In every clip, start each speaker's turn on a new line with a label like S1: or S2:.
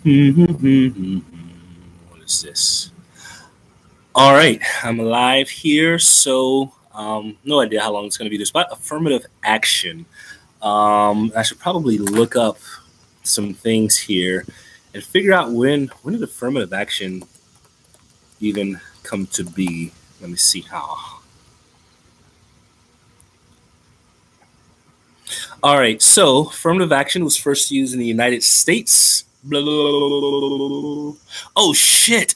S1: What is this? All right, I'm live here, so no idea how long it's going to be. This about affirmative action. I should probably look up some things here and figure out when did affirmative action even come to be. Let me see how. All right, so affirmative action was first used in the United States. Oh shit!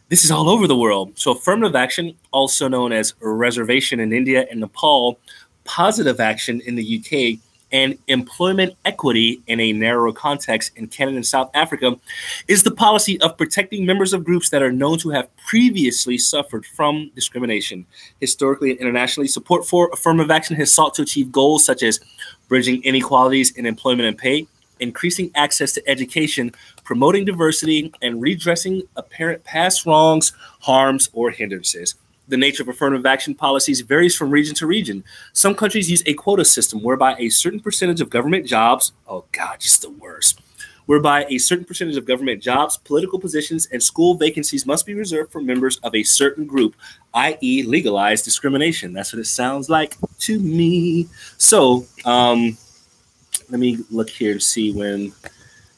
S1: This is all over the world. So affirmative action, also known as reservation in India and Nepal, positive action in the UK, and employment equity in a narrower context in Canada and South Africa, is the policy of protecting members of groups that are known to have previously suffered from discrimination. Historically and internationally, support for affirmative action has sought to achieve goals such as bridging inequalities in employment and pay, increasing access to education, promoting diversity, and redressing apparent past wrongs, harms, or hindrances. The nature of affirmative action policies varies from region to region. Some countries use a quota system whereby a certain percentage of government jobs, oh God, just the worst, whereby a certain percentage of government jobs, political positions, and school vacancies must be reserved for members of a certain group, i.e. legalized discrimination. That's what it sounds like to me. So, let me look here to see when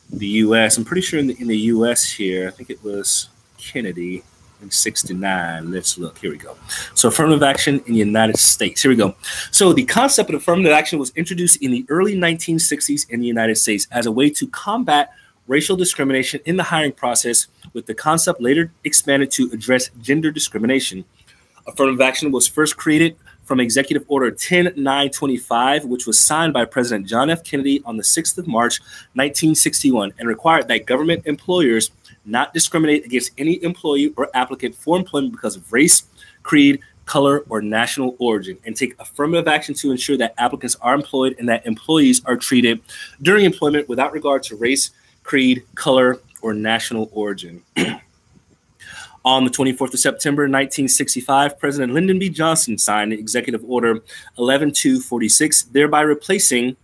S1: the U.S. I'm pretty sure in the U.S. here, I think it was Kennedy in '69. Let's look. Here we go. So affirmative action in the United States. Here we go. So the concept of affirmative action was introduced in the early 1960s in the United States as a way to combat racial discrimination in the hiring process, with the concept later expanded to address gender discrimination. Affirmative action was first created from Executive Order 10925, which was signed by President John F. Kennedy on the 6th of March, 1961, and required that government employers not discriminate against any employee or applicant for employment because of race, creed, color, or national origin, and take affirmative action to ensure that applicants are employed and that employees are treated during employment without regard to race, creed, color, or national origin. On the 24th of September, 1965, President Lyndon B. Johnson signed Executive Order 11246, thereby replacing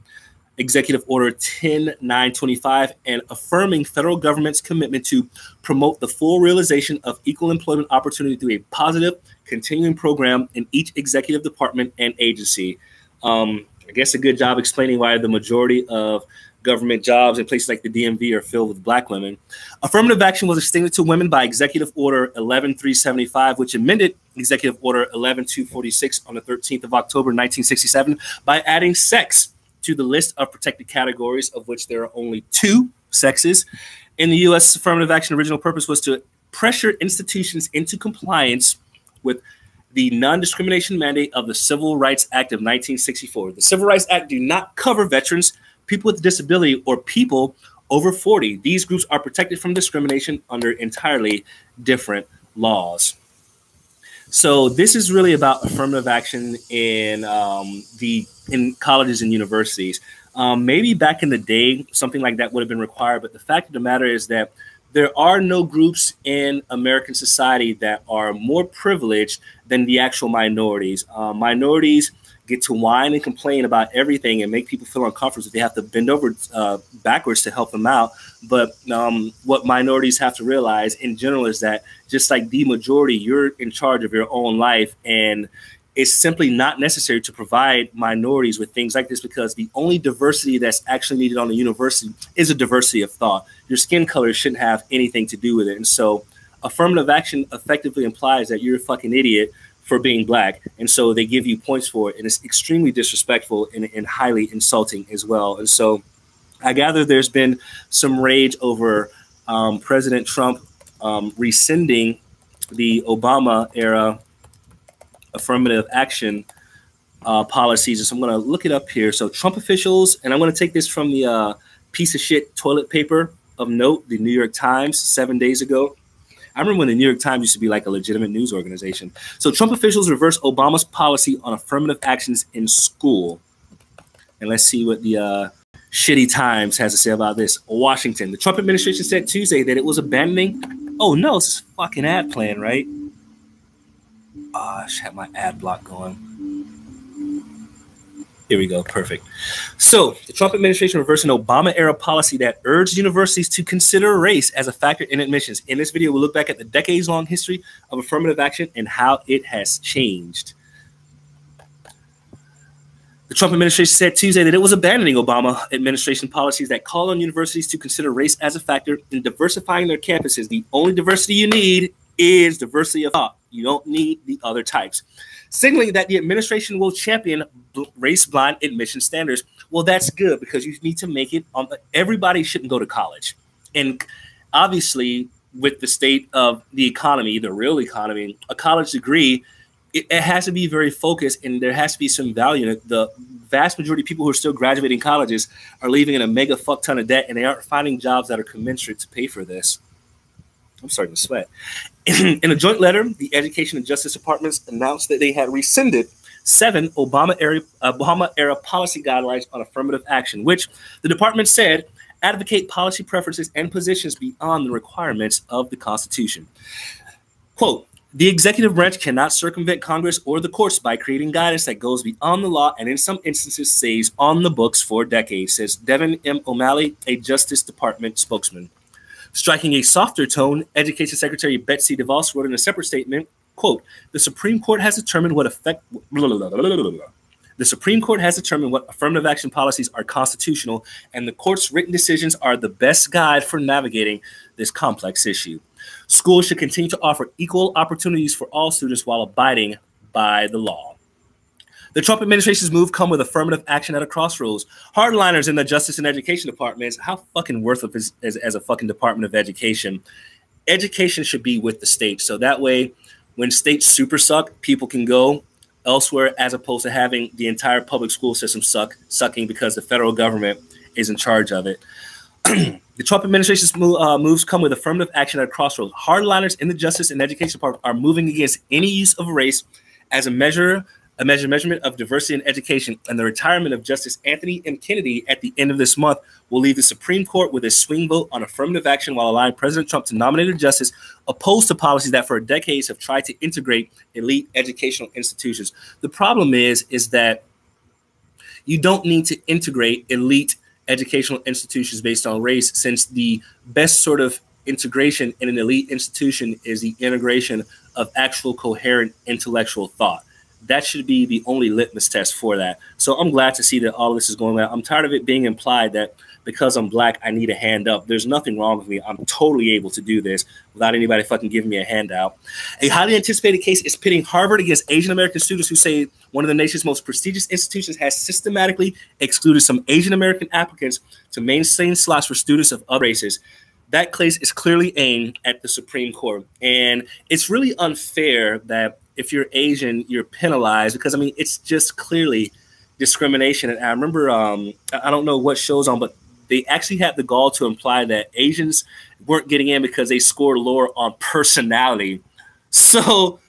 S1: Executive Order 10925 and affirming federal government's commitment to promote the full realization of equal employment opportunity through a positive, continuing program in each executive department and agency. I guess a good job explaining why the majority of government jobs in places like the DMV are filled with Black women. Affirmative action was extended to women by Executive Order 11375, which amended Executive Order 11246 on the 13th of October, 1967, by adding sex to the list of protected categories, of which there are only 2 sexes. In the U.S., affirmative action original purpose was to pressure institutions into compliance with the non-discrimination mandate of the Civil Rights Act of 1964. The Civil Rights Act do not cover veterans, people with disability, or people over 40. These groups are protected from discrimination under entirely different laws. So this is really about affirmative action in colleges and universities. Maybe back in the day, something like that would have been required. But the fact of the matter is that there are no groups in American society that are more privileged than the actual minorities. Minorities get to whine and complain about everything and make people feel uncomfortable. They have to bend over backwards to help them out. But what minorities have to realize in general is that just like the majority, you're in charge of your own life. And it's simply not necessary to provide minorities with things like this, because the only diversity that's actually needed on the university is a diversity of thought. Your skin color shouldn't have anything to do with it. And so affirmative action effectively implies that you're a fucking idiot for being Black. And so they give you points for it. And it's extremely disrespectful and highly insulting as well. And so I gather there's been some rage over President Trump rescinding the Obama era affirmative action policies. And so I'm going to look it up here. So Trump officials, and I'm going to take this from the piece of shit toilet paper of note, the New York Times, 7 days ago. I remember when the New York Times used to be like a legitimate news organization. So Trump officials reversed Obama's policy on affirmative actions in school. And let's see what the shitty Times has to say about this. Washington. The Trump administration said Tuesday that it was abandoning. Oh no, it's this fucking ad plan, right? I should have my ad block going. Here we go. Perfect. So the Trump administration reversed an Obama-era policy that urged universities to consider race as a factor in admissions. In this video, we'll look back at the decades-long history of affirmative action and how it has changed. The Trump administration said Tuesday that it was abandoning Obama administration policies that call on universities to consider race as a factor in diversifying their campuses. The only diversity you need is diversity of thought. You don't need the other types. Signaling that the administration will champion race-blind admission standards. Well, that's good because you need to make it on. Everybody shouldn't go to college. And obviously, with the state of the economy, the real economy, a college degree, it has to be very focused, and there has to be some value in it. The vast majority of people who are still graduating colleges are leaving in a mega fuck ton of debt, and they aren't finding jobs that are commensurate to pay for this. I'm starting to sweat. In a joint letter, the Education and Justice Departments announced that they had rescinded 7 Obama-era policy guidelines on affirmative action, which the department said advocate policy preferences and positions beyond the requirements of the Constitution. Quote, the executive branch cannot circumvent Congress or the courts by creating guidance that goes beyond the law and in some instances stays on the books for decades, says Devin M. O'Malley, a Justice Department spokesman. Striking a softer tone, Education Secretary Betsy DeVos wrote in a separate statement, quote, the Supreme Court has determined what affirmative action policies are constitutional, and the court's written decisions are the best guide for navigating this complex issue. Schools should continue to offer equal opportunities for all students while abiding by the law. The Trump administration's move come with affirmative action at a crossroads. Hardliners in the Justice and Education departments, how fucking worthless is as a fucking Department of Education? Education should be with the state. So that way, when states super suck, people can go elsewhere as opposed to having the entire public school system sucking because the federal government is in charge of it. The Trump administration's moves come with affirmative action at a crossroads. Hardliners in the Justice and Education department are moving against any use of race as a measurement of diversity in education, and the retirement of Justice Anthony M. Kennedy at the end of this month will leave the Supreme Court with a swing vote on affirmative action while allowing President Trump to nominate a justice opposed to policies that for decades have tried to integrate elite educational institutions. The problem is that you don't need to integrate elite educational institutions based on race, since the best sort of integration in an elite institution is the integration of actual coherent intellectual thought. That should be the only litmus test for that. So I'm glad to see that all of this is going on. I'm tired of it being implied that because I'm black, I need a hand up. There's nothing wrong with me. I'm totally able to do this without anybody fucking giving me a handout. A highly anticipated case is pitting Harvard against Asian American students who say one of the nation's most prestigious institutions has systematically excluded some Asian American applicants to maintain slots for students of other races. That case is clearly aimed at the Supreme Court. And it's really unfair that if you're Asian, you're penalized because, I mean, it's just clearly discrimination. And I remember, I don't know what show's on, but they actually had the gall to imply that Asians weren't getting in because they scored lower on personality. So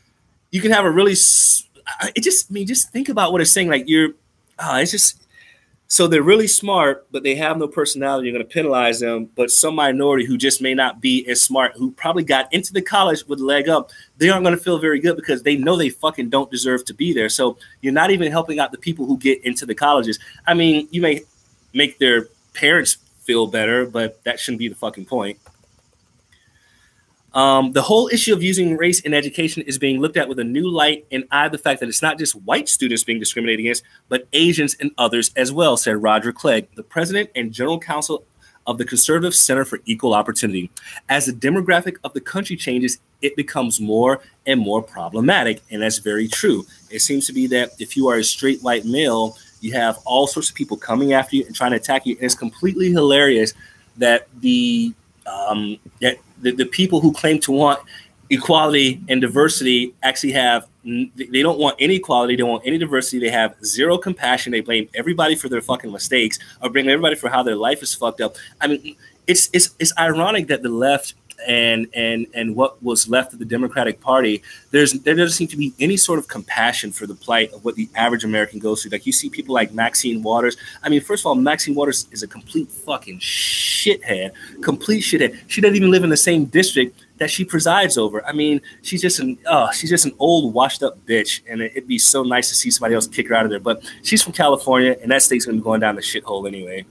S1: you can have a really, just think about what it's saying. Like it's just, so they're really smart, but they have no personality. You're going to penalize them. But some minority who just may not be as smart, who probably got into the college with a leg up, they aren't going to feel very good because they know they fucking don't deserve to be there. So you're not even helping out the people who get into the colleges. I mean, you may make their parents feel better, but that shouldn't be the fucking point. The whole issue of using race in education is being looked at with a new light in eye of the fact that it's not just white students being discriminated against, but Asians and others as well, said Roger Clegg, the president and general counsel of the Conservative Center for Equal Opportunity. As the demographic of the country changes, it becomes more and more problematic, and that's very true. It seems to be that if you are a straight white male, you have all sorts of people coming after you and trying to attack you, and it's completely hilarious that the people who claim to want equality and diversity actually have, they don't want any equality, they don't want any diversity, they have zero compassion, they blame everybody for their fucking mistakes or blame everybody for how their life is fucked up. I mean, it's ironic that the left and what was left of the Democratic Party, there doesn't seem to be any sort of compassion for the plight of what the average American goes through. Like you see people like Maxine Waters. I mean, first of all, Maxine Waters is a complete fucking shithead, complete shithead. She doesn't even live in the same district that she presides over. I mean, she's just an old, washed up bitch, and it'd be so nice to see somebody else kick her out of there. But she's from California, and that state's going to be going down the shithole anyway.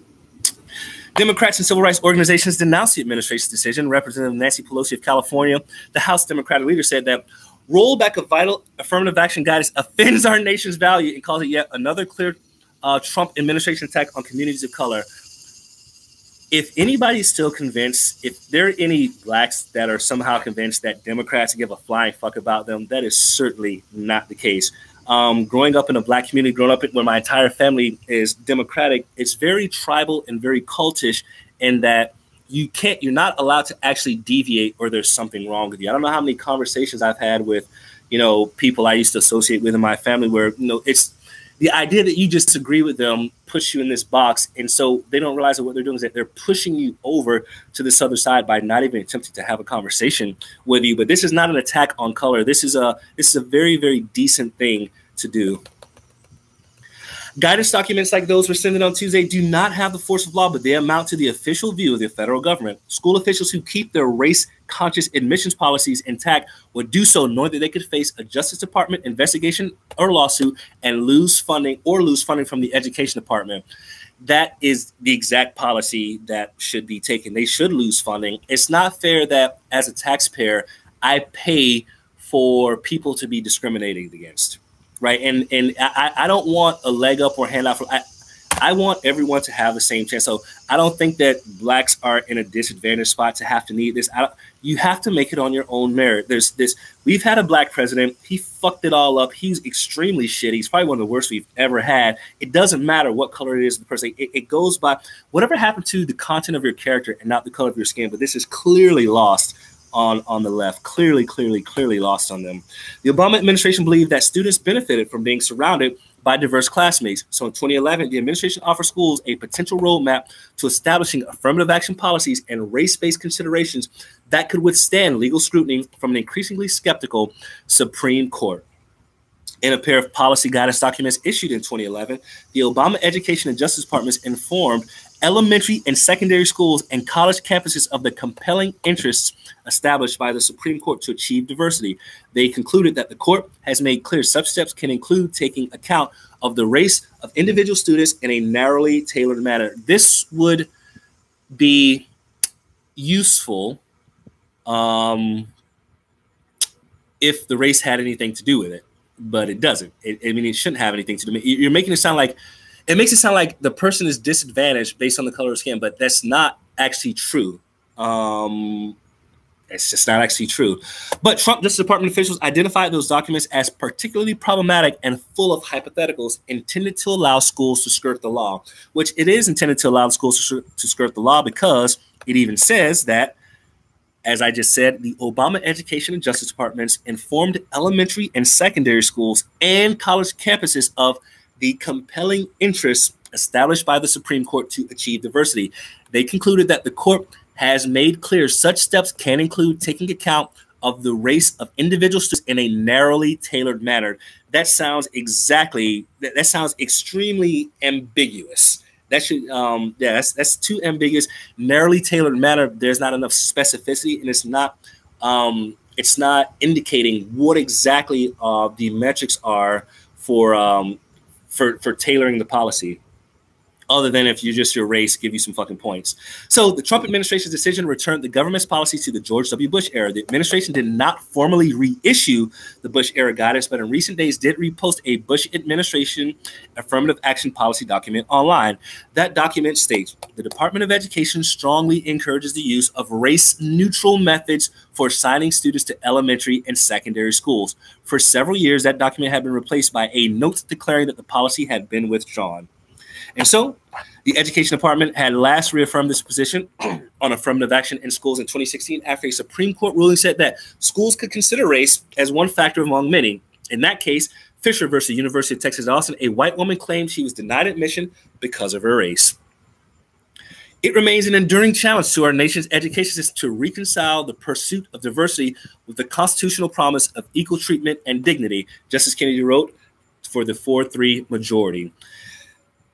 S1: Democrats and civil rights organizations denounced the administration's decision. Representative Nancy Pelosi of California, the House Democratic leader, said that rollback of vital affirmative action guidance offends our nation's value and calls it yet another clear Trump administration attack on communities of color. If anybody's still convinced, if there are any blacks that are somehow convinced that Democrats give a flying fuck about them, that is certainly not the case. Growing up in a black community, growing up where my entire family is Democratic, it's very tribal and very cultish in that you're not allowed to actually deviate or there's something wrong with you. I don't know how many conversations I've had with, people I used to associate with in my family where, it's the idea that you just agree with them puts you in this box. And so they don't realize that what they're doing is that they're pushing you over to this other side by not even attempting to have a conversation with you. But this is not an attack on color. This is a very, very decent thing to do. Guidance documents like those presented on Tuesday do not have the force of law, but they amount to the official view of the federal government. School officials who keep their race-conscious admissions policies intact would do so knowing that they could face a Justice Department investigation or lawsuit and lose funding from the Education Department. That is the exact policy that should be taken. They should lose funding. It's not fair that as a taxpayer, I pay for people to be discriminated against. Right. And I don't want a leg up or handout. I want everyone to have the same chance. So I don't think that blacks are in a disadvantaged spot to have to need this. You have to make it on your own merit. There's this. We've had a black president. He fucked it all up. He's extremely shitty. He's probably one of the worst we've ever had. It doesn't matter what color it is of the person. It goes by whatever happened to the content of your character and not the color of your skin. But this is clearly lost on the left, clearly lost on them. The Obama administration believed that students benefited from being surrounded by diverse classmates. So in 2011, the administration offered schools a potential roadmap to establishing affirmative action policies and race-based considerations that could withstand legal scrutiny from an increasingly skeptical Supreme Court. In a pair of policy guidance documents issued in 2011, the Obama Education and Justice Departments informed elementary and secondary schools and college campuses of the compelling interests established by the Supreme Court to achieve diversity. They concluded that the court has made clear such steps can include taking account of the race of individual students in a narrowly tailored manner. This would be useful if the race had anything to do with it, but it doesn't. It shouldn't have anything to do with it. You're making it sound like it makes it sound like the person is disadvantaged based on the color of skin, but that's not actually true. It's just not actually true. But Trump Justice Department officials identified those documents as particularly problematic and full of hypotheticals intended to allow schools to skirt the law, which it is intended to allow schools to skirt the law because it even says that, as I just said, the Obama Education and Justice Departments informed elementary and secondary schools and college campuses of the compelling interests established by the Supreme Court to achieve diversity. They concluded that the court has made clear such steps can include taking account of the race of individual students in a narrowly tailored manner. That sounds extremely ambiguous. That should, that's too ambiguous. Narrowly tailored manner. There's not enough specificity, and it's not indicating what exactly the metrics are for tailoring the policy, other than if you're just your race, give you some fucking points. So the Trump administration's decision returned the government's policy to the George W. Bush era. The administration did not formally reissue the Bush era guidance, but in recent days did repost a Bush administration affirmative action policy document online. That document states, the Department of Education strongly encourages the use of race-neutral methods for assigning students to elementary and secondary schools. For several years, that document had been replaced by a note declaring that the policy had been withdrawn. And so the Education Department had last reaffirmed this position on affirmative action in schools in 2016 after a Supreme Court ruling said that schools could consider race as one factor among many. In that case, Fisher versus University of Texas Austin, a white woman claimed she was denied admission because of her race. It remains an enduring challenge to our nation's education system to reconcile the pursuit of diversity with the constitutional promise of equal treatment and dignity, Justice Kennedy wrote for the 4-3 majority.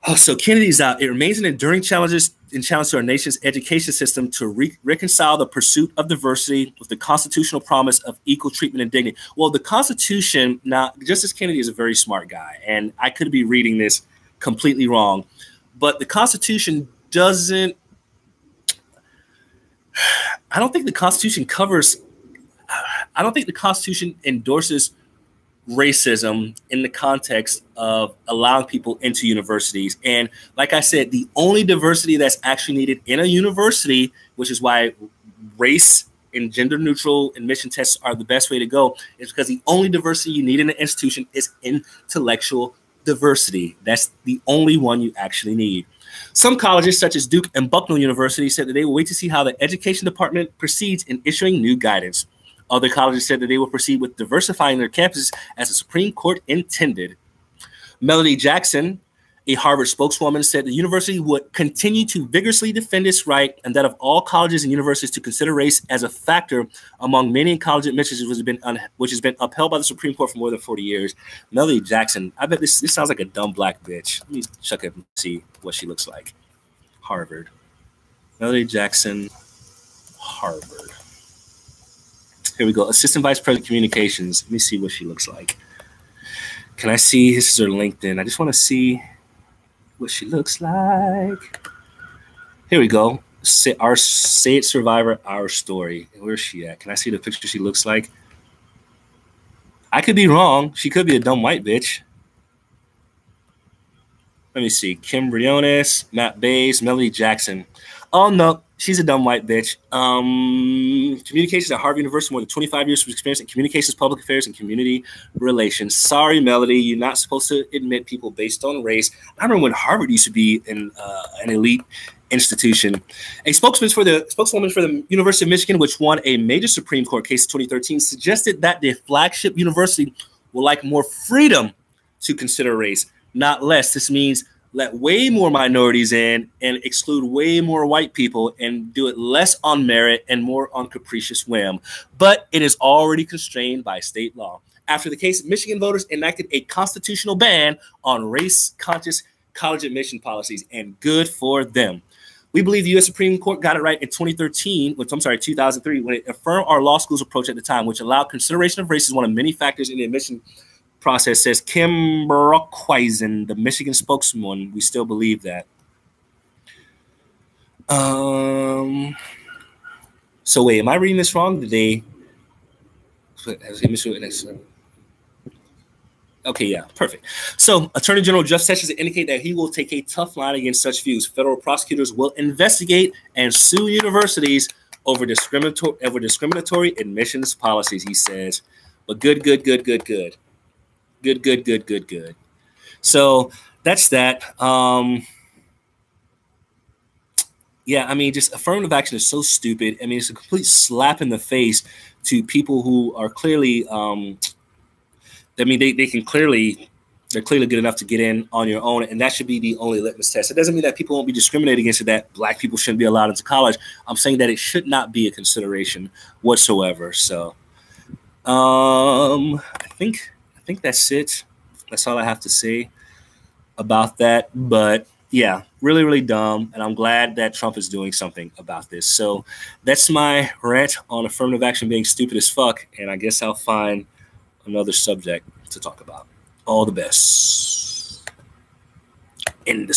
S1: Oh, so Kennedy's out. It remains an enduring challenge to our nation's education system to reconcile the pursuit of diversity with the constitutional promise of equal treatment and dignity. Well, the Constitution, now, Justice Kennedy is a very smart guy, and I could be reading this completely wrong, but the Constitution doesn't, I don't think the Constitution endorses racism in the context of allowing people into universities. And like I said, the only diversity that's actually needed in a university, which is why race and gender neutral admission tests are the best way to go, is because the only diversity you need in an institution is intellectual diversity. That's the only one you actually need. Some colleges, such as Duke and Bucknell University, said that they will wait to see how the education department proceeds in issuing new guidance. Other colleges said that they will proceed with diversifying their campuses as the Supreme Court intended. Melody Jackson, a Harvard spokeswoman, said the university would continue to vigorously defend its right and that of all colleges and universities to consider race as a factor among many college admissions, which has been upheld by the Supreme Court for more than 40 years. Melody Jackson, I bet this sounds like a dumb black bitch. Let me check it and see what she looks like. Harvard. Melody Jackson, Harvard. Here we go. Assistant Vice President Communications. Let me see what she looks like. Can I see? This is her LinkedIn. I just want to see what she looks like. Here we go. Say It Survivor, Our Story. Where's she at? Can I see the picture she looks like? I could be wrong. She could be a dumb white bitch. Let me see. Kim Briones, Matt Bays, Melody Jackson. Oh, no. She's a dumb white bitch. Communications at Harvard University, more than 25 years of experience in communications, public affairs, and community relations. Sorry, Melody, you're not supposed to admit people based on race. I remember when Harvard used to be an elite institution. A spokeswoman for the University of Michigan, which won a major Supreme Court case in 2013, suggested that the flagship university will like more freedom to consider race, not less. This means let way more minorities in and exclude way more white people and do it less on merit and more on capricious whim. But it is already constrained by state law. After the case, Michigan voters enacted a constitutional ban on race-conscious college admission policies, and good for them. We believe the U.S. Supreme Court got it right in 2003, when it affirmed our law school's approach at the time, which allowed consideration of race as one of many factors in the admission process, says Kim Brockweisen, the Michigan spokesman. We still believe that. So wait, am I reading this wrong? Okay, yeah, perfect. So Attorney General Jeff Sessions indicated that he will take a tough line against such views. Federal prosecutors will investigate and sue universities over discriminatory admissions policies, he says. But good. Good. So that's that. Yeah, I mean, just affirmative action is so stupid. I mean, it's a complete slap in the face to people who are clearly, I mean, they're clearly good enough to get in on your own, and that should be the only litmus test. It doesn't mean that people won't be discriminated against it, that black people shouldn't be allowed into college. I'm saying that it should not be a consideration whatsoever. So I think that's it. That's all I have to say about that. But yeah, really, really dumb. And I'm glad that Trump is doing something about this. So that's my rant on affirmative action being stupid as fuck. And I guess I'll find another subject to talk about. All the best. In the